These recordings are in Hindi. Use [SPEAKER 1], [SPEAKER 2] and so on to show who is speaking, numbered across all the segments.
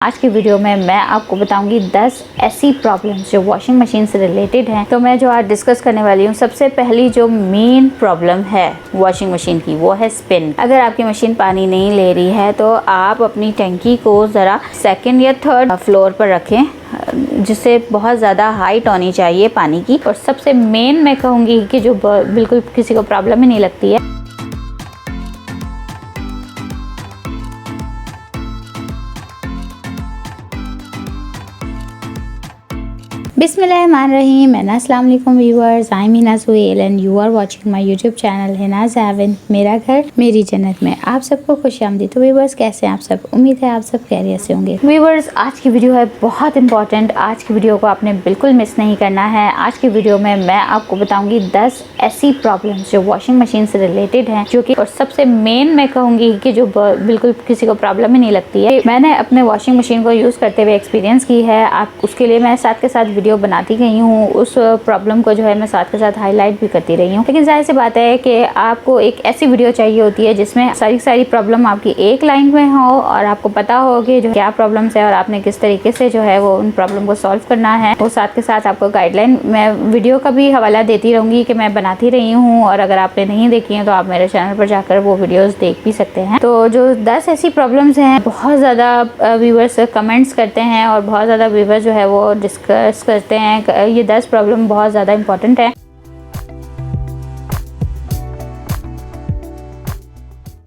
[SPEAKER 1] आज की वीडियो में मैं आपको बताऊंगी 10 ऐसी प्रॉब्लम्स जो वॉशिंग मशीन से रिलेटेड हैं। तो मैं जो आज डिस्कस करने वाली हूँ, सबसे पहली जो मेन प्रॉब्लम है वॉशिंग मशीन की वो है स्पिन। अगर आपकी मशीन पानी नहीं ले रही है तो आप अपनी टंकी को ज़रा सेकंड या थर्ड फ्लोर पर रखें, जिससे बहुत ज़्यादा हाइट होनी चाहिए पानी की। और सबसे मेन मैं कहूँगी कि जो बिल्कुल किसी को प्रॉब्लम ही नहीं लगती है, बिस्मिल्लाहिर्रहमानिर्रहीम। अस्सलाम वालेकुम viewers, I am Hina Suhail and you are watching my YouTube channel Hina's haven, मेरा घर मेरी जन्नत में। आप सबको खुशामदीद। तो व्यूअर्स, कैसे हैं आप सब? उम्मीद है आप सब खैरियत से होंगे। व्यूअर्स, आज की वीडियो है बहुत इंपॉर्टेंट। आज की वीडियो को आपने बिल्कुल मिस नहीं करना है। आज की वीडियो में मैं आपको बताऊंगी 10 ऐसी प्रॉब्लम्स जो वॉशिंग मशीन से रिलेटेड हैं, जो कि और सबसे मेन मैं कहूँगी कि जो बिल्कुल किसी को प्रॉब्लम ही नहीं लगती है। मैंने अपने वॉशिंग मशीन को यूज़ करते हुए एक्सपीरियंस की है। आप उसके लिए मैं साथ के साथ वीडियो बनाती गई हूँ। उस प्रॉब्लम को जो है मैं साथ के साथ हाईलाइट भी करती रही हूँ। लेकिन जाहिर सी बात है कि आपको एक ऐसी वीडियो चाहिए होती है जिसमें सारी प्रॉब्लम आपकी एक लाइन में हो और आपको पता हो कि जो क्या प्रॉब्लम्स है और आपने किस तरीके से जो है वो उन प्रॉब्लम को सॉल्व करना है। वो साथ के साथ आपको गाइडलाइन, मैं वीडियो का भी हवाला देती रहूँगी कि मैं बनाती रही हूँ, और अगर आपने नहीं देखी है तो आप मेरे चैनल पर जाकर वो वीडियोज़ देख भी सकते हैं। तो जो 10 ऐसी प्रॉब्लम्स हैं, बहुत ज़्यादा व्यूवर्स कमेंट्स करते हैं और बहुत ज़्यादा व्यूवर्स जो है वो डिस्कस करते हैं। ये 10 प्रॉब्लम बहुत ज़्यादा इंपॉर्टेंट है।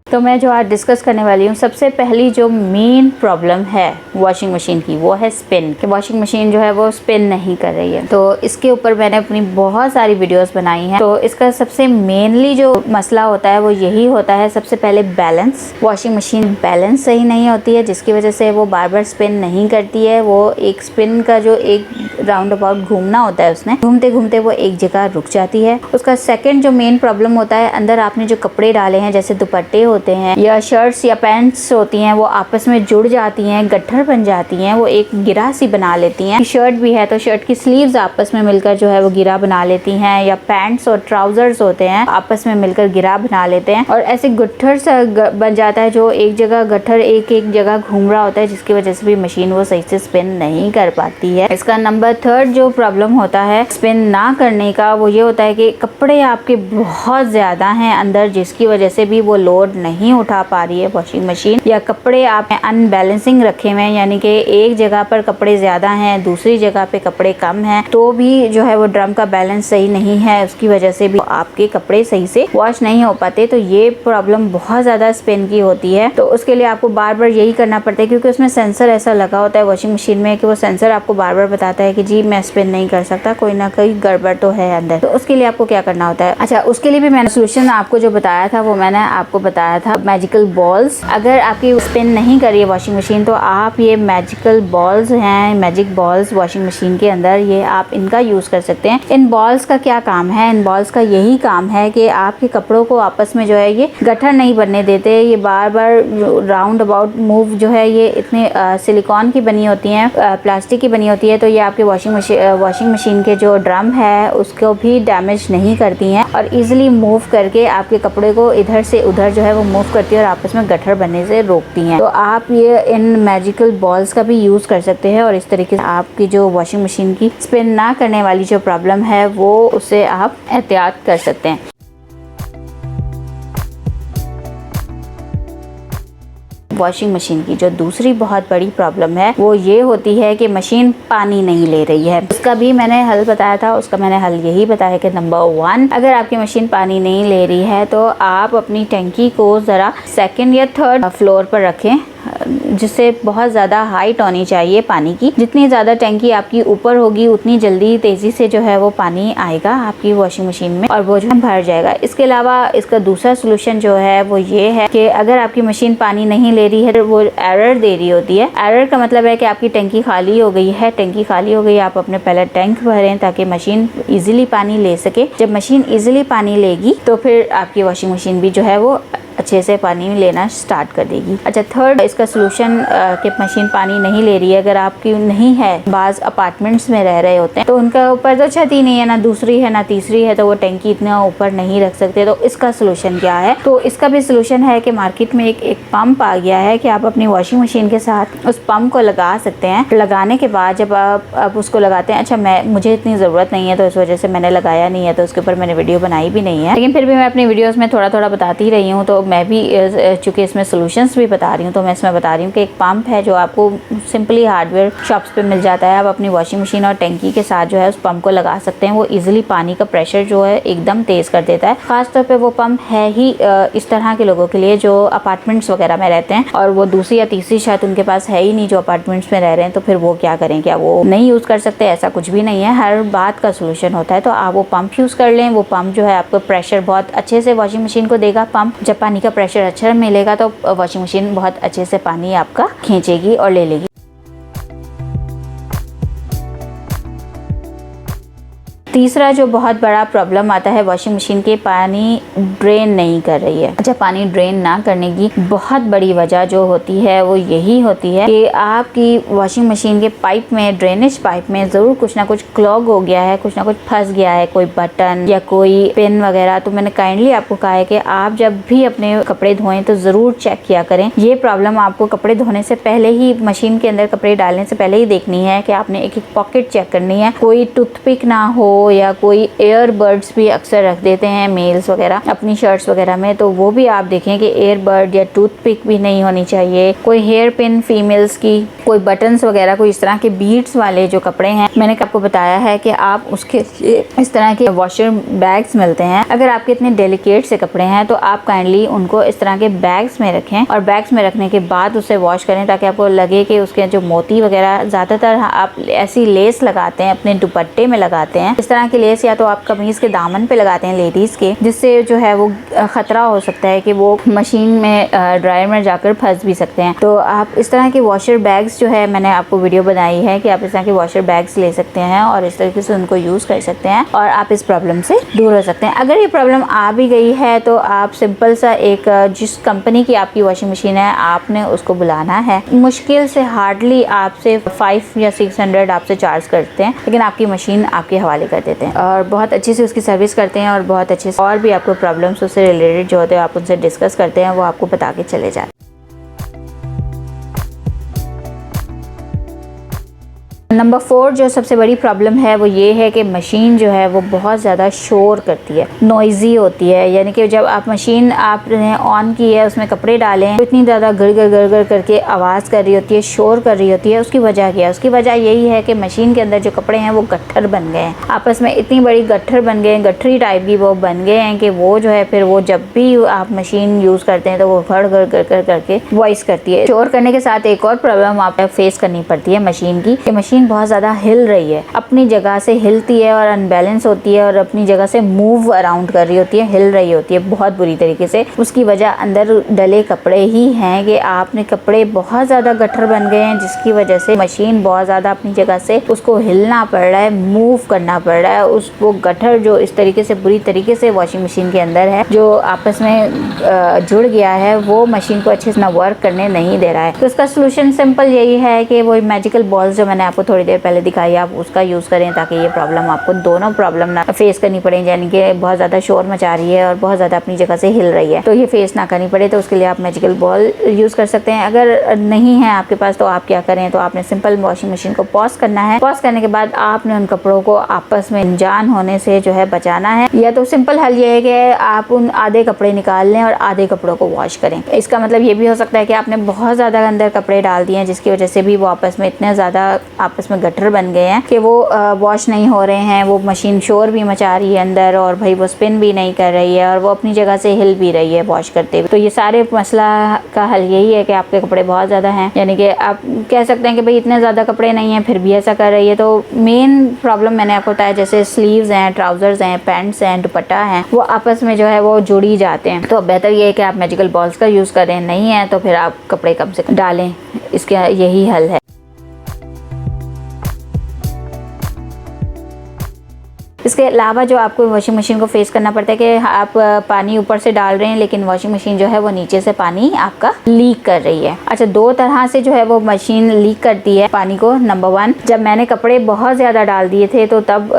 [SPEAKER 1] तो मैं जो आज डिस्कस करने वाली हूँ, सबसे पहली जो मेन प्रॉब्लम है वॉशिंग मशीन की वो है स्पिन, कि वॉशिंग मशीन जो है वो स्पिन नहीं कर रही है। तो इसके ऊपर मैंने अपनी बहुत सारी वीडियोस बनाई हैं। तो इसका सबसे मेनली जो मसला होता है वो यही होता है, सबसे पहले बैलेंस। वॉशिंग मशीन बैलेंस सही नहीं होती है, जिसकी वजह से वो बार बार स्पिन नहीं करती है। वो एक स्पिन का जो एक राउंड अबाउट घूमना होता है, उसने घूमते घूमते वो एक जगह रुक जाती है। उसका सेकेंड जो मेन प्रॉब्लम होता है, अंदर आपने जो कपड़े डाले हैं, जैसे दुपट्टे होते हैं या शर्ट्स या पैंट्स होती हैं, वो आपस में जुड़ जाती हैं, गट्ठर बन जाती हैं, वो एक गिरा सी बना लेती हैं। शर्ट भी है तो शर्ट की स्लीव्स आपस में मिलकर जो है वो गिरा बना लेती हैं, या पैंट्स और ट्राउजर्स होते हैं आपस में मिलकर गिरा बना लेते हैं, और ऐसे गट्ठर सा बन जाता है, जो एक जगह गट्ठर एक जगह घूम रहा होता है, जिसकी वजह से भी मशीन वो सही से स्पिन नहीं कर पाती है। इसका नंबर थर्ड जो प्रॉब्लम होता है स्पिन ना करने का, वो ये होता है कि कपड़े आपके बहुत ज्यादा हैं अंदर, जिसकी वजह से भी वो लोड नहीं उठा पा रही है वॉशिंग मशीन, या कपड़े आप अनबैलेंसिंग रखे हुए हैं, यानी कि एक जगह पर कपड़े ज्यादा हैं, दूसरी जगह पे कपड़े कम हैं, तो भी जो है वो ड्रम का बैलेंस सही नहीं है, उसकी वजह से भी आपके कपड़े सही से वॉश नहीं हो पाते। तो ये प्रॉब्लम बहुत ज्यादा स्पिन की होती है। तो उसके लिए आपको बार बार यही करना पड़ता है, क्योंकि उसमें सेंसर ऐसा लगा होता है वॉशिंग मशीन में कि वो सेंसर आपको बार बार बताता है कि जी मैं स्पिन नहीं कर सकता, कोई ना कोई गड़बड़ तो है अंदर। तो उसके लिए आपको क्या करना होता है? अच्छा, उसके लिए भी मैंने सोल्यूशन आपको जो बताया था वो मैंने आपको बताया था मैजिकल बॉल्स। अगर आपकी स्पिन नहीं कर रही है वॉशिंग मशीन, तो आप ये मैजिकल बॉल्स हैं, मैजिक बॉल्स वॉशिंग मशीन के अंदर, ये आप इनका यूज कर सकते हैं। इन बॉल्स का क्या काम है? इन बॉल्स का यही काम है कि आपके कपड़ों को आपस में जो है ये गट्ठर नहीं बनने देते। ये बार बार राउंड अबाउट मूव जो है, ये इतने सिलिकॉन की बनी होती हैं, प्लास्टिक की बनी होती है, तो ये आपके वॉशिंग मशीन के जो ड्रम है उसको भी डैमेज नहीं करती हैं, और इजीली मूव करके आपके कपड़े को इधर से उधर जो है वो मूव करती है और आपस में गट्ठर बनने से रोकती हैं। तो आप ये इन मैजिकल बॉल्स का भी यूज कर सकते हैं, और इस तरीके से आपकी जो वॉशिंग मशीन की स्पिन ना करने वाली जो प्रॉब्लम है वो उससे आप एहतियात कर सकते हैं। वॉशिंग मशीन की जो दूसरी बहुत बड़ी प्रॉब्लम है वो ये होती है कि मशीन पानी नहीं ले रही है। उसका भी मैंने हल बताया था। उसका मैंने हल यही बताया कि नंबर 1, अगर आपकी मशीन पानी नहीं ले रही है तो आप अपनी टंकी को ज़रा सेकंड या थर्ड फ्लोर पर रखें, जिससे बहुत ज़्यादा हाइट होनी चाहिए पानी की। जितनी ज़्यादा टंकी आपकी ऊपर होगी उतनी जल्दी तेज़ी से जो है वो पानी आएगा आपकी वॉशिंग मशीन में, और वो जो है भर जाएगा। इसके अलावा इसका दूसरा सोल्यूशन जो है वो ये है कि अगर आपकी मशीन पानी नहीं ले रही है, वो एरर दे रही होती है। एरर का मतलब है कि आपकी टंकी खाली हो गई है। टंकी खाली हो गई, आप अपने पहले टैंक भरें ताकि मशीन इजीली पानी ले सके। जब मशीन इजीली पानी लेगी तो फिर आपकी वॉशिंग मशीन भी जो है वो अच्छे से पानी लेना स्टार्ट कर देगी। अच्छा, थर्ड इसका सोल्यूशन कि मशीन पानी नहीं ले रही है, अगर आपकी नहीं है, बाज़ अपार्टमेंट्स में रह रहे होते हैं तो उनका ऊपर तो छत ही नहीं है, ना दूसरी है ना तीसरी है, तो वो टंकी इतना ऊपर नहीं रख सकते। तो इसका सोल्यूशन क्या है? तो इसका भी सोल्यूशन है कि मार्केट में एक पंप आ गया है कि आप अपनी वॉशिंग मशीन के साथ उस पंप को लगा सकते हैं। लगाने के बाद जब आप उसको लगाते हैं, अच्छा मुझे इतनी ज़रूरत नहीं है तो इस वजह से मैंने लगाया नहीं है, तो उसके ऊपर मैंने वीडियो बनाई भी नहीं है, लेकिन फिर भी मैं अपनी वीडियोस में थोड़ा थोड़ा बताती रही हूँ। तो मैं भी चूँकि इसमें सोल्यूशंस भी बता रही हूँ, तो मैं इसमें बता रही हूँ कि एक पंप है जो आपको सिंपली हार्डवेयर शॉप्स पे मिल जाता है। आप अपनी वॉशिंग मशीन और टंकी के साथ जो है उस पंप को लगा सकते हैं। वो ईजिली पानी का प्रेशर जो है एकदम तेज़ कर देता है। खासतौर पर वो पंप है ही इस तरह के लोगों के लिए जो अपार्टमेंट्स वगैरह में रहते हैं और वो दूसरी या तीसरी छत उनके पास है ही नहीं जो अपार्टमेंट्स में रह रहे हैं, तो फिर वो क्या करें? क्या वो नहीं यूज़ कर सकते? ऐसा कुछ भी नहीं है, हर बात का सोल्यूशन होता है। तो आप वो पंप यूज़ कर लें। वो पंप जो है आपको प्रेशर बहुत अच्छे से वॉशिंग मशीन को देगा। पंप जब पानी का प्रेशर अच्छा मिलेगा तो वॉशिंग मशीन बहुत अच्छे से पानी आपका खींचेगी और ले लेगी। तीसरा जो बहुत बड़ा प्रॉब्लम आता है वॉशिंग मशीन के, पानी ड्रेन नहीं कर रही है। अच्छा, पानी ड्रेन ना करने की बहुत बड़ी वजह जो होती है वो यही होती है कि आपकी वॉशिंग मशीन के पाइप में, ड्रेनेज पाइप में ज़रूर कुछ ना कुछ क्लॉग हो गया है, कुछ ना कुछ फंस गया है, कोई बटन या कोई पिन वगैरह। तो मैंने काइंडली आपको कहा है कि आप जब भी अपने कपड़े धोएं तो ज़रूर चेक किया करें। ये प्रॉब्लम आपको कपड़े धोने से पहले ही, मशीन के अंदर कपड़े डालने से पहले ही देखनी है कि आपने एक एक पॉकेट चेक करनी है, कोई टूथपिक ना हो या कोई एयरबड्स भी अक्सर रख देते हैं मेल्स वगैरह अपनी शर्ट्स वगैरह में, तो वो भी आप देखें कि एयरबड या टूथपिक भी नहीं होनी चाहिए। कोई हेयर पिन फीमेल्स की, कोई बटन्स वगैरह, कोई इस तरह के बीड्स वाले जो कपड़े हैं, मैंने आपको बताया है कि आप उसके इस तरह के वॉशर बैग्स मिलते हैं। अगर आपके इतने डेलिकेट से कपड़े हैं तो आप काइंडली उनको इस तरह के बैग्स में रखें और बैग्स में रखने के बाद उसे वॉश करें, ताकि आपको लगे कि उसके जो मोती वगैरह, ज़्यादातर आप ऐसी लेस लगाते हैं अपने दुपट्टे में लगाते हैं, इस तरह की लेस या तो आप कमीज के दामन पे लगाते हैं लेडीज के, जिससे जो है वो खतरा हो सकता है कि वो मशीन में ड्रायर में जाकर फंस भी सकते हैं। तो आप इस तरह के वॉशर बैग्स जो है, मैंने आपको वीडियो बनाई है कि आप इस तरह के वॉशर बैग्स ले सकते हैं और इस तरीके से उनको यूज़ कर सकते हैं और आप इस प्रॉब्लम से दूर हो सकते हैं। अगर ये प्रॉब्लम आ भी गई है तो आप सिंपल सा एक, जिस कंपनी की आपकी वॉशिंग मशीन है आपने उसको बुलाना है। मुश्किल से हार्डली आपसे 5 या 600 आपसे चार्ज करते हैं, लेकिन आपकी मशीन आपके हवाले कर देते हैं और बहुत अच्छे से उसकी सर्विस करते हैं और बहुत अच्छे से और भी आपको प्रॉब्लम्स उससे रिलेटेड जो होते हैं आप उनसे डिस्कस करते हैं, वो आपको बता के चले जाते हैं। नंबर 4 जो सबसे बड़ी प्रॉब्लम है वो ये है कि मशीन जो है वो बहुत ज़्यादा शोर करती है, नॉइज़ी होती है। यानी कि जब आप मशीन आपने ऑन की है, उसमें कपड़े डाले हैं, तो इतनी ज़्यादा गड़ करके आवाज़ कर रही होती है, शोर कर रही होती है। उसकी वजह क्या है? उसकी वजह यही है कि मशीन के अंदर जो कपड़े हैं वो गट्ठर बन गए हैं, आपस में इतनी बड़ी गट्ठर बन गए हैं, गठरी टाइप की वो बन गए हैं कि वो जो है फिर वो जब भी आप मशीन यूज़ करते हैं तो वो घड़ करके वॉइस करती है। शोर करने के साथ एक और प्रॉब्लम आप फेस करनी पड़ती है मशीन की, कि मशीन बहुत ज़्यादा हिल रही है, अपनी जगह से हिलती है और अनबैलेंस होती है और अपनी जगह से मूव अराउंड कर रही होती है, हिल रही होती है बहुत बुरी तरीके से। उसकी वजह अंदर डले कपड़े ही हैं कि आपने कपड़े बहुत ज़्यादा गट्ठर बन गए हैं, जिसकी वजह से मशीन बहुत ज़्यादा अपनी जगह से उसको हिलना पड़ रहा है, मूव करना पड़ रहा है। उस वो गट्ठर जो इस तरीके से बुरी तरीके से वॉशिंग मशीन के अंदर है, जो आपस में जुड़ गया है, वो मशीन को अच्छे से ना वर्क करने नहीं दे रहा है। तो इसका सोल्यूशन सिंपल यही है कि वो मैजिकल बॉल्स जो मैंने आपको थोड़ी देर पहले दिखाई, आप उसका यूज़ करें ताकि ये प्रॉब्लम आपको दोनों प्रॉब्लम ना फेस करनी पड़े, यानी कि बहुत ज़्यादा शोर मचा रही है और बहुत ज़्यादा अपनी जगह से हिल रही है, तो ये फेस ना करनी पड़े। तो उसके लिए आप मैजिकल बॉल यूज़ कर सकते हैं। अगर नहीं है आपके पास तो आप क्या करें, तो आपने सिंपल वॉशिंग मशीन को पॉज करना है। पॉज करने के बाद आपने उन कपड़ों को आपस में अनजान होने से जो है बचाना है। या तो सिंपल हल ये है कि आप उन आधे कपड़े निकाल लें और आधे कपड़ों को वॉश करें। इसका मतलब ये भी हो सकता है कि आपने बहुत ज़्यादा अंदर कपड़े डाल दिए हैं, जिसकी वजह से भी वो आपस में इतने ज़्यादा आपस में गट्ठर बन गए हैं कि वो वॉश नहीं हो रहे हैं। वो मशीन शोर भी मचा रही है अंदर और भाई वो स्पिन भी नहीं कर रही है और वो अपनी जगह से हिल भी रही है वॉश करते हुए। तो ये सारे मसला का हल यही है कि आपके कपड़े बहुत ज़्यादा हैं, यानी कि आप कह सकते हैं कि भाई इतने ज़्यादा कपड़े नहीं हैं फिर भी ऐसा कर रही है। तो मेन प्रॉब्लम मैंने आपको बताया, जैसे स्लीव्स हैं, ट्राउजर्स हैं, पैंट्स हैं, दुपट्टा हैं, वो आपस में जो है वो जुड़ी जाते हैं। तो बेहतर ये है कि आप मैजिकल बॉल्स का यूज़ करें, नहीं है तो फिर आप कपड़े कम से कम डालें, इसका यही हल है। इसके इसके अलावा जो आपको वॉशिंग मशीन को फेस करना पड़ता है कि आप पानी ऊपर से डाल रहे हैं लेकिन वॉशिंग मशीन जो है वो नीचे से पानी आपका लीक कर रही है। अच्छा, 2 तरह से जो है वो मशीन लीक करती है पानी को। नंबर 1, जब मैंने कपड़े बहुत ज़्यादा डाल दिए थे तो तब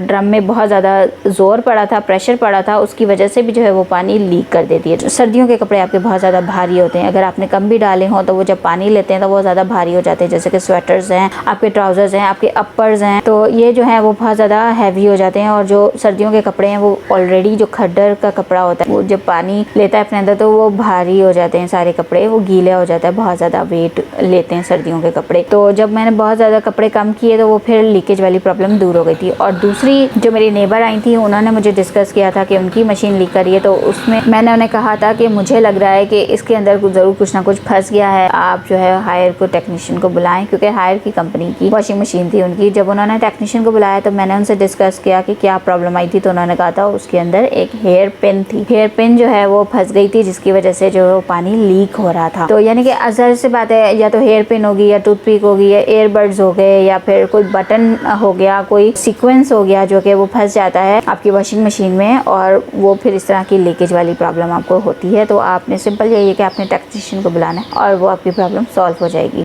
[SPEAKER 1] ड्रम में बहुत ज़्यादा ज़ोर पड़ा था, प्रेशर पड़ा था, उसकी वजह से भी जो है वो पानी लीक कर देती है। सर्दियों के कपड़े आपके बहुत ज़्यादा भारी होते हैं, अगर आपने कम भी डाले हों तो वो जब पानी लेते हैं तो वो ज़्यादा भारी हो जाते हैं, जैसे कि स्वेटर्स हैं, आपके ट्राउज़र्स हैं, आपके अपर्स हैं, तो ये जो है वो बहुत ज़्यादा हैवी हो जाते हैं। और जो सर्दियों के कपड़े हैं वो ऑलरेडी जो खड्डर का कपड़ा होता है वो जब पानी लेता है अपने अंदर तो वो भारी हो जाते हैं, सारे कपड़े वो गीले हो जाता है, बहुत ज़्यादा वेट लेते हैं सर्दियों के कपड़े। तो जब मैंने बहुत ज़्यादा कपड़े कम किए तो वो फिर लीकेज वाली प्रॉब्लम दूर हो गई थी। और दूसरी जो मेरी नेबर आई थी उन्होंने मुझे डिस्कस किया था कि उनकी मशीन लीक करी है, तो उसमें मैंने उन्हें कहा था कि मुझे लग रहा है कि इसके अंदर ज़रूर कुछ ना कुछ फंस गया है, आप जो है हायर को टेक्नीशियन को बुलाएं, क्योंकि हायर की कंपनी की वॉशिंग मशीन थी उनकी। जब उन्होंने टेक्नीशियन को बुलाया तो मैंने उनसे डिस्कस किया कि क्या प्रॉब्लम आई थी, तो उन्होंने कहा था उसके अंदर एक हेयर पिन थी, हेयर पिन जो है वो फंस गई थी जिसकी वजह से जो पानी लीक हो रहा था। तो यानी कि अज़र से बात है, या तो हेयर पिन होगी या टूथपिक होगी या एयरबड्स हो गए या फिर कोई बटन हो गया, कोई सीक्वेंस हो गया जो कि वो फंस जाता है आपकी वॉशिंग मशीन में और वो फिर इस तरह की लीकेज वाली प्रॉब्लम आपको होती है। तो आपने सिंपल यही है कि आपने टेक्नीशियन को बुलाना है और वो आपकी प्रॉब्लम सॉल्व हो जाएगी।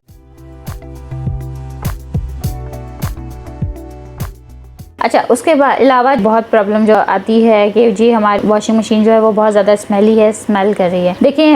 [SPEAKER 1] अच्छा, उसके अलावा बहुत प्रॉब्लम जो आती है कि जी हमारी वॉशिंग मशीन जो है वो बहुत ज़्यादा स्मेली है, स्मेल कर रही है। देखिए,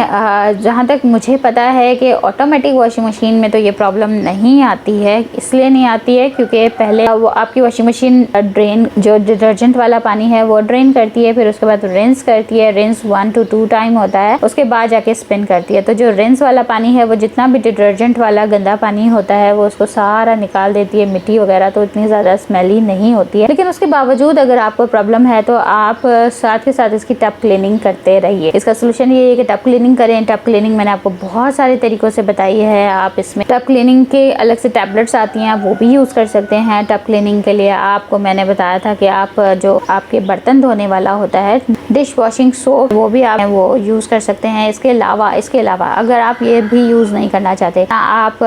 [SPEAKER 1] जहाँ तक मुझे पता है कि ऑटोमेटिक वॉशिंग मशीन में तो ये प्रॉब्लम नहीं आती है। इसलिए नहीं आती है क्योंकि पहले वो आपकी वॉशिंग मशीन ड्रेन, जो डिटर्जेंट वाला पानी है वो ड्रेन करती है, फिर उसके बाद रिंस करती है। रिंस 1 to 2 टाइम होता है, उसके बाद जाके स्पिन करती है। तो जो रिंस वाला पानी है वो जितना भी डिटर्जेंट वाला गंदा पानी होता है वो उसको सारा निकाल देती है, मिट्टी वगैरह, तो इतनी ज़्यादा स्मेली नहीं होती है। लेकिन उसके बावजूद अगर आपको प्रॉब्लम है तो आप साथ के साथ इसकी टब क्लीनिंग करते रहिए। इसका सोल्यूशन ये है कि टब क्लीनिंग करें। टब क्लीनिंग मैंने आपको बहुत सारे तरीकों से बताई है। आप इसमें टब क्लीनिंग के अलग से टैबलेट्स आती हैं, आप वो भी यूज़ कर सकते हैं टब क्लीनिंग के लिए। आपको मैंने बताया था कि आप जो आपके बर्तन धोने वाला होता है डिश वॉशिंग सोप, वो भी आप वो यूज़ कर सकते हैं। इसके अलावा अगर आप ये भी यूज़ नहीं करना चाहते, ना आप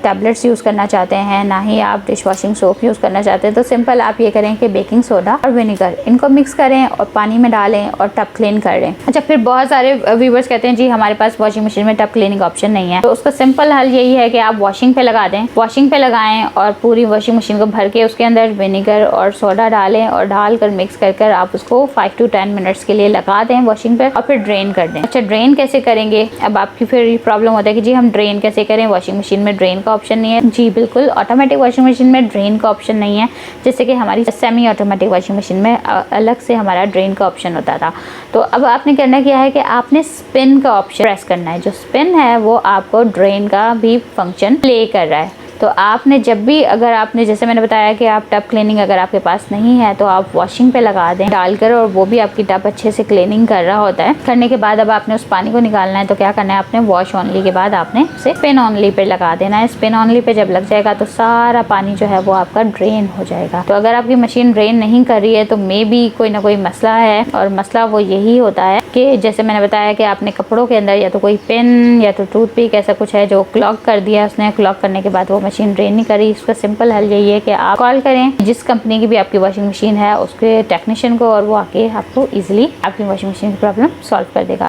[SPEAKER 1] टैबलेट्स यूज़ करना चाहते हैं, ना ही आप डिश वॉशिंग सोप यूज़ करना चाहते हैं, तो सिंपल आप ये करें कि बेकिंग सोडा और विनेगर इनको मिक्स करें और पानी में डालें और टब क्लीन कर लें। अच्छा, फिर बहुत सारे व्यूवर्स कहते हैं जी हमारे पास वॉशिंग मशीन में टब क्लीनिंग ऑप्शन नहीं है, तो उसका सिंपल हल यही है कि आप वॉशिंग पे लगा दें, वॉशिंग पे लगाएं और पूरी वॉशिंग मशीन को भर के उसके अंदर विनेगर और सोडा डालें और डालकर मिक्स कर आप उसको 5 to 10 मिनट्स के लिए लगा दें वॉशिंग पे और फिर ड्रेन कर दें। अच्छा, ड्रेन कैसे करेंगे? अब आपकी फिर प्रॉब्लम होता है कि जी हम ड्रेन कैसे करें, वॉशिंग मशीन में ड्रेन का ऑप्शन नहीं है। जी बिल्कुल, ऑटोमेटिक वॉशिंग मशीन में ड्रेन का ऑप्शन नहीं है, जैसे कि हमारी सेमी ऑटोमेटिक वॉशिंग मशीन में अलग से हमारा ड्रेन का ऑप्शन होता था। तो अब आपने करना क्या है कि आपने स्पिन का ऑप्शन प्रेस करना है। जो स्पिन है वो आपको ड्रेन का भी फंक्शन प्ले कर रहा है। तो आपने जब भी, अगर आपने, जैसे मैंने बताया कि आप टब क्लीनिंग अगर आपके पास नहीं है तो आप वॉशिंग पे लगा दें डालकर, और वो भी आपकी टब अच्छे से क्लीनिंग कर रहा होता है। करने के बाद अब आपने उस पानी को निकालना है, तो क्या करना है, आपने वॉश ऑनली के बाद आपने उसे स्पिन ऑनली पे लगा देना है। स्पिन ऑनली पे जब लग जाएगा तो सारा पानी जो है वो आपका ड्रेन हो जाएगा। तो अगर आपकी मशीन ड्रेन नहीं कर रही है तो मे बी कोई ना कोई मसला है, और मसला वो यही होता है कि जैसे मैंने बताया कि आपने कपड़ों के अंदर या तो कोई पिन या तो टूथपिक ऐसा कुछ है जो क्लॉग कर दिया उसने, क्लॉग करने के बाद वो मशीन ड्रेन नहीं करी। इसका सिंपल हल यही है कि आप कॉल करें जिस कंपनी की भी आपकी वॉशिंग मशीन है उसके टेक्नीशियन को, और वो आके आपको इजीली आपकी वॉशिंग मशीन की प्रॉब्लम सॉल्व कर देगा।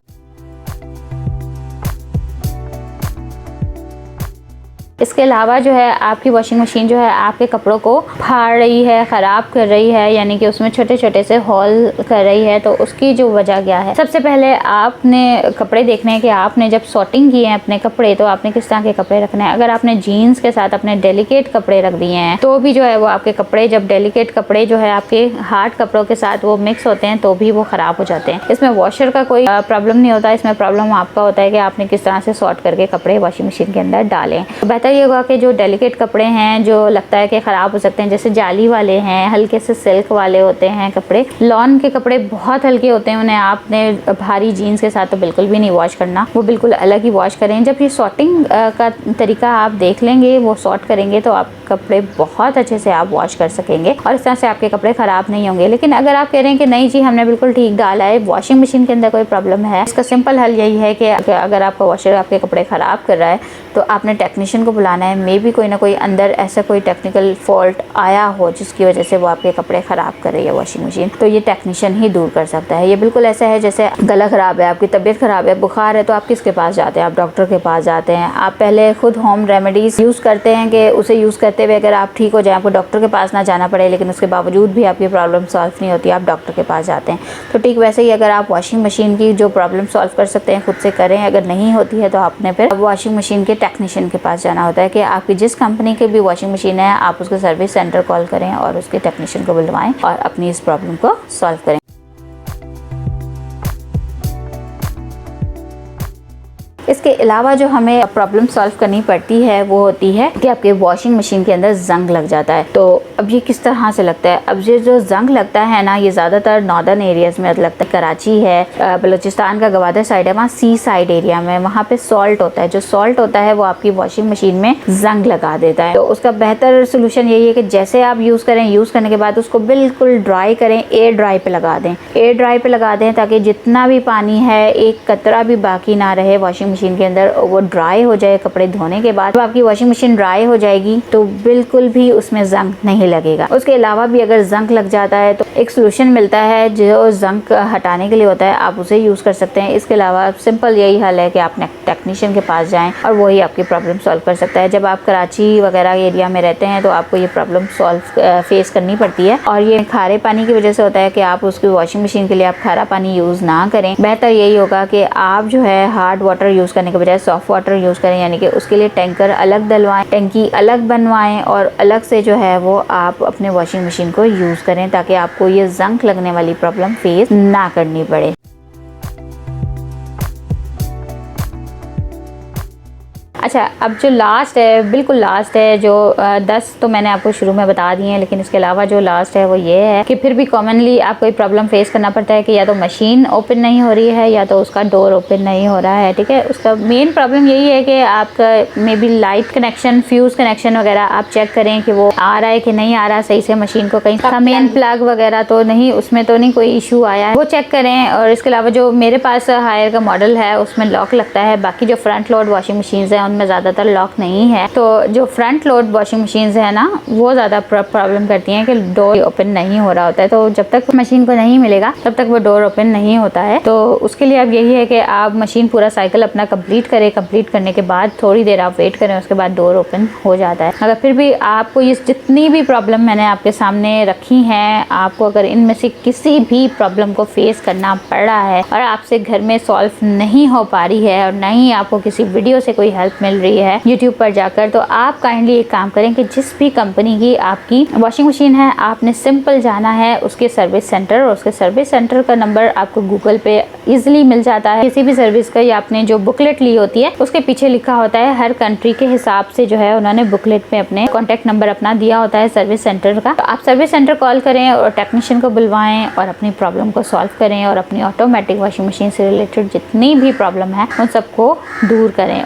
[SPEAKER 1] इसके अलावा जो है आपकी वॉशिंग मशीन जो है आपके कपड़ों को फाड़ रही है, ख़राब कर रही है, यानी कि उसमें छोटे छोटे से हॉल कर रही है, तो उसकी जो वजह क्या है? सबसे पहले आपने कपड़े देखने हैं कि आपने जब सॉर्टिंग किए हैं अपने कपड़े तो आपने किस तरह के कपड़े रखने हैं। अगर आपने जीन्स के साथ अपने डेलिकेट कपड़े रख दिए हैं तो भी जो है वो आपके कपड़े, जब डेलिकेट कपड़े जो है आपके हार्ड कपड़ों के साथ वो मिक्स होते हैं तो भी वो ख़राब हो जाते हैं। इसमें वॉशर का कोई प्रॉब्लम नहीं होता, इसमें प्रॉब्लम आपका होता है कि आपने किस तरह से सॉर्ट करके कपड़े वॉशिंग मशीन के अंदर डालें। बेहतर ये होगा कि जो डेलिकेट कपड़े हैं जो लगता है कि ख़राब हो सकते हैं, जैसे जाली वाले हैं, हल्के से सिल्क वाले होते हैं कपड़े, लॉन के कपड़े बहुत हल्के होते हैं, उन्हें आपने भारी जीन्स के साथ तो बिल्कुल भी नहीं वॉश करना, वो बिल्कुल अलग ही वॉश करें। जब ये सॉर्टिंग का तरीका आप देख लेंगे, वो सॉर्ट करेंगे तो आप कपड़े बहुत अच्छे से आप वॉश कर सकेंगे और इस तरह से आपके कपड़े ख़राब नहीं होंगे। लेकिन अगर आप कह रहे हैं कि नहीं जी हमने बिल्कुल ठीक डाला है, वॉशिंग मशीन के अंदर कोई प्रॉब्लम है, इसका सिंपल हल यही है कि अगर आपका वॉशर आपके कपड़े ख़राब कर रहा है तो आपने टेक्नीशियन को बुलाना है, मे बी कोई ना कोई अंदर ऐसा कोई टेक्निकल फॉल्ट आया हो जिसकी वजह से वो आपके कपड़े ख़राब कर रही है वॉशिंग मशीन, तो ये टेक्नीशियन ही दूर कर सकता है। ये बिल्कुल ऐसा है जैसे गला ख़राब है, आपकी तबीयत ख़राब है, बुखार है, तो आप किसके पास जाते हैं? आप डॉक्टर के पास जाते हैं। आप पहले खुद होम रेमेडीज़ यूज़ करते हैं कि उसे यूज़ करते हुए अगर आप ठीक हो जाए, आपको डॉक्टर के पास ना जाना पड़े, लेकिन उसके बावजूद भी आपकी प्रॉब्लम सॉल्व नहीं होती, आप डॉक्टर के पास जाते हैं। तो ठीक वैसे ही अगर आप वॉशिंग मशीन की जो प्रॉब्लम सॉल्व कर सकते हैं खुद से करें, अगर नहीं होती है तो आपने फिर वॉशिंग मशीन के टेक्नीशियन के पास जाना होता है कि आपकी जिस कंपनी की भी वॉशिंग मशीन है आप उसके सर्विस सेंटर कॉल करें और उसके टेक्नीशियन को बुलवाएं और अपनी इस प्रॉब्लम को सॉल्व करें। इसके अलावा जो हमें प्रॉब्लम सॉल्व करनी पड़ती है वो होती है कि आपके वॉशिंग मशीन के अंदर जंग लग जाता है। तो अब ये किस तरह से लगता है? अब ये जो जंग लगता है ना, ये ज़्यादातर नॉर्दर्न एरियाज़ में लगता है। कराची है, बलूचिस्तान का गवादर साइड है, वहाँ सी साइड एरिया में वहाँ पे सॉल्ट होता है। जो सॉल्ट होता है वो आपकी वॉशिंग मशीन में जंग लगा देता है। तो उसका बेहतर सोल्यूशन यही है कि जैसे आप यूज़ करें, यूज़ करने के बाद उसको बिल्कुल ड्राई करें, एयर ड्राई पे लगा दें। एयर ड्राई पे लगा दें ताकि जितना भी पानी है एक कतरा भी बाकी ना रहे वॉशिंग मशीन के अंदर, वो ड्राई हो जाए। कपड़े धोने के बाद जब आपकी वॉशिंग मशीन ड्राई हो जाएगी तो बिल्कुल भी उसमें जंग नहीं लगेगा। उसके अलावा भी अगर जंग लग जाता है तो एक सोल्यूशन मिलता है जो जंग हटाने के लिए होता है, आप उसे यूज़ कर सकते हैं। इसके अलावा सिंपल यही हल है कि आप टेक्नीशियन के पास जाएं और वही आपकी प्रॉब्लम सॉल्व कर सकता है। जब आप कराची वगैरह एरिया में रहते हैं तो आपको ये प्रॉब्लम सॉल्व फेस करनी पड़ती है और ये खारे पानी की वजह से होता है कि आप उसकी वॉशिंग मशीन के लिए आप खारा पानी यूज़ ना करें। बेहतर यही होगा कि आप जो है हार्ड वाटर यूज़ करने के बजाय सॉफ्ट वाटर यूज़ करें, यानी कि उसके लिए टैंकर अलग डलवाएं, टंकी अलग बनवाएं और अलग से जो है वो आप अपने वॉशिंग मशीन को यूज़ करें ताकि आपको ये जंग लगने वाली प्रॉब्लम फेस ना करनी पड़े। अच्छा, अब जो लास्ट है, बिल्कुल लास्ट है, जो 10 तो मैंने आपको शुरू में बता दिए हैं, लेकिन इसके अलावा जो लास्ट है वो ये है कि फिर भी कॉमनली आपको एक प्रॉब्लम फेस करना पड़ता है कि या तो मशीन ओपन नहीं हो रही है या तो उसका डोर ओपन नहीं हो रहा है। ठीक है, उसका मेन प्रॉब्लम यही है कि आपका may be light connection, fuse connection वगैरह आप चेक करें कि वो आ रहा है कि नहीं आ रहा सही से मशीन को, कहीं मेन प्लग वगैरह तो नहीं, उसमें तो नहीं कोई इशू आया है, वो चेक करें। और इसके अलावा जो मेरे पास हायर का मॉडल है उसमें लॉक लगता है, बाकी जो फ्रंट लोड वॉशिंग मशीन है में ज़्यादातर लॉक नहीं है। तो जो फ्रंट लोड वॉशिंग मशीन है ना, वो ज़्यादा प्रॉब्लम करती हैं कि डोर ओपन नहीं हो रहा होता है। तो जब तक मशीन को नहीं मिलेगा तब तक वो डोर ओपन नहीं होता है। तो उसके लिए अब यही है कि आप मशीन पूरा साइकिल अपना कंप्लीट करें। कंप्लीट करने के बाद थोड़ी देर आप वेट करें, उसके बाद डोर ओपन हो जाता है। अगर फिर भी आपको ये जितनी भी प्रॉब्लम मैंने आपके सामने रखी हैं, आपको अगर इनमें से किसी भी प्रॉब्लम को फेस करना पड़ रहा है और आपसे घर में सॉल्व नहीं हो पा रही है और नहीं आपको किसी वीडियो से कोई हेल्प मिल रही है YouTube पर जाकर, तो आप काइंडली एक काम करें कि जिस भी कंपनी की आपकी वॉशिंग मशीन है, आपने सिंपल जाना है उसके सर्विस सेंटर, और उसके सर्विस सेंटर का नंबर आपको गूगल पे इजीली मिल जाता है। किसी भी सर्विस का या आपने जो बुकलेट ली होती है उसके पीछे लिखा होता है, हर कंट्री के हिसाब से जो है उन्होंने बुकलेट में अपने कॉन्टैक्ट नंबर अपना दिया होता है सर्विस सेंटर का। तो आप सर्विस सेंटर कॉल करें और टेक्नीशियन को बुलवाएं और अपनी प्रॉब्लम को सॉल्व करें और अपनी ऑटोमेटिक वॉशिंग मशीन से रिलेटेड जितनी भी प्रॉब्लम है उन सबको दूर करें।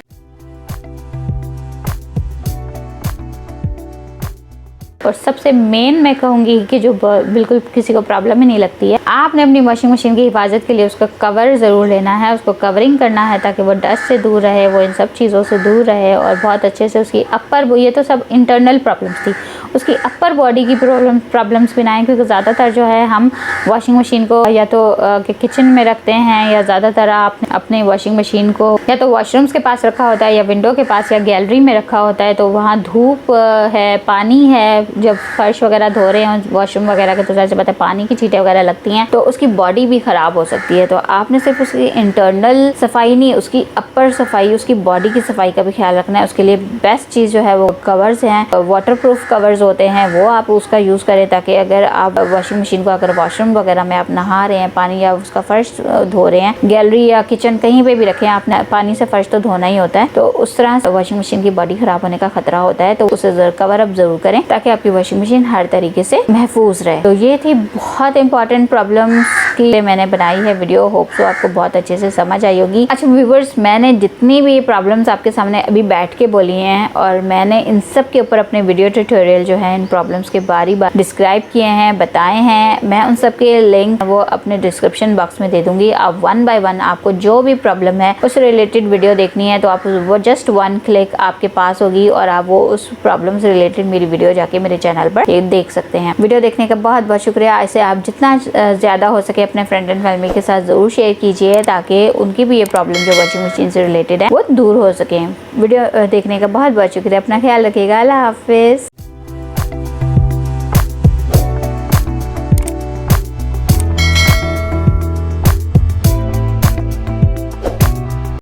[SPEAKER 1] और सबसे मेन मैं कहूँगी कि जो बिल्कुल किसी को प्रॉब्लम ही नहीं लगती है, आपने अपनी वॉशिंग मशीन की हिफाजत के लिए उसका कवर ज़रूर लेना है, उसको कवरिंग करना है ताकि वो डस्ट से दूर रहे, वो इन सब चीज़ों से दूर रहे और बहुत अच्छे से उसकी अपर, ये तो सब इंटरनल प्रॉब्लम्स थी, उसकी अपर बॉडी की प्रॉब्लम्स भी ना आए, क्योंकि ज़्यादातर जो है हम वॉशिंग मशीन को या तो किचन में रखते हैं या ज़्यादातर आपने अपने वॉशिंग मशीन को या तो वॉशरूम्स के पास रखा होता है या विंडो के पास या गैलरी में रखा होता है। तो वहाँ धूप है, पानी है, जब फर्श वगैरह धो रहे हैं वॉशरूम वगैरह के, तो जैसे पता है पानी की छींटें वगैरह लगती हैं तो उसकी बॉडी भी ख़राब हो सकती है। तो आपने सिर्फ उसकी इंटरनल सफाई नहीं, उसकी अपर सफाई, उसकी बॉडी की सफाई का भी ख्याल रखना है। उसके लिए बेस्ट चीज़ जो है वो कवर्स हैं, वाटरप्रूफ कवर्स होते हैं, वो आप उसका यूज़ करें ताकि अगर आप वॉशिंग मशीन को अगर वॉशरूम वगैरह में आप नहा रहे हैं पानी या उसका फर्श धो रहे हैं, गैलरी या किचन कहीं पे भी रखें, आपने पानी से फर्श तो धोना ही होता है, तो उस तरह से वॉशिंग मशीन की बॉडी ख़राब होने का खतरा होता है। तो उसे कवर अप ज़रूर करें ताकि आपकी वॉशिंग मशीन हर तरीके से महफूज रहे। तो ये थी बहुत इंपॉर्टेंट प्रॉब्लम्स उसकी मैंने बनाई है वीडियो, होप सो आपको बहुत अच्छे से समझ आई होगी। अच्छा व्यूवर्स, मैंने जितनी भी प्रॉब्लम्स आपके सामने अभी बैठ के बोली हैं और मैंने इन सब के ऊपर अपने वीडियो ट्यूटोरियल जो है इन प्रॉब्लम्स के बारी बार डिस्क्राइब किए हैं, बताए हैं। मैं उन सब के लिंक वो अपने डिस्क्रिप्शन बॉक्स में दे दूंगी। आप 1 बाय 1 आपको जो भी प्रॉब्लम है उस रिलेटेड वीडियो देखनी है तो आप वो जस्ट 1 क्लिक आपके पास होगी और आप वो उस प्रॉब्लम से रिलेटेड मेरी वीडियो जाके मेरे चैनल पर देख सकते हैं। वीडियो देखने का बहुत बहुत शुक्रिया। ऐसे आप जितना ज़्यादा हो सके अपने फ्रेंड एंड फैमिली के साथ ज़रूर शेयर कीजिए ताकि उनकी भी ये प्रॉब्लम जो वॉशिंग मशीन से रिलेटेड है वो दूर हो सके। वीडियो देखने का बहुत बहुत शुक्रिया। अपना ख्याल रखिएगा। अल्लाह हाफिज़।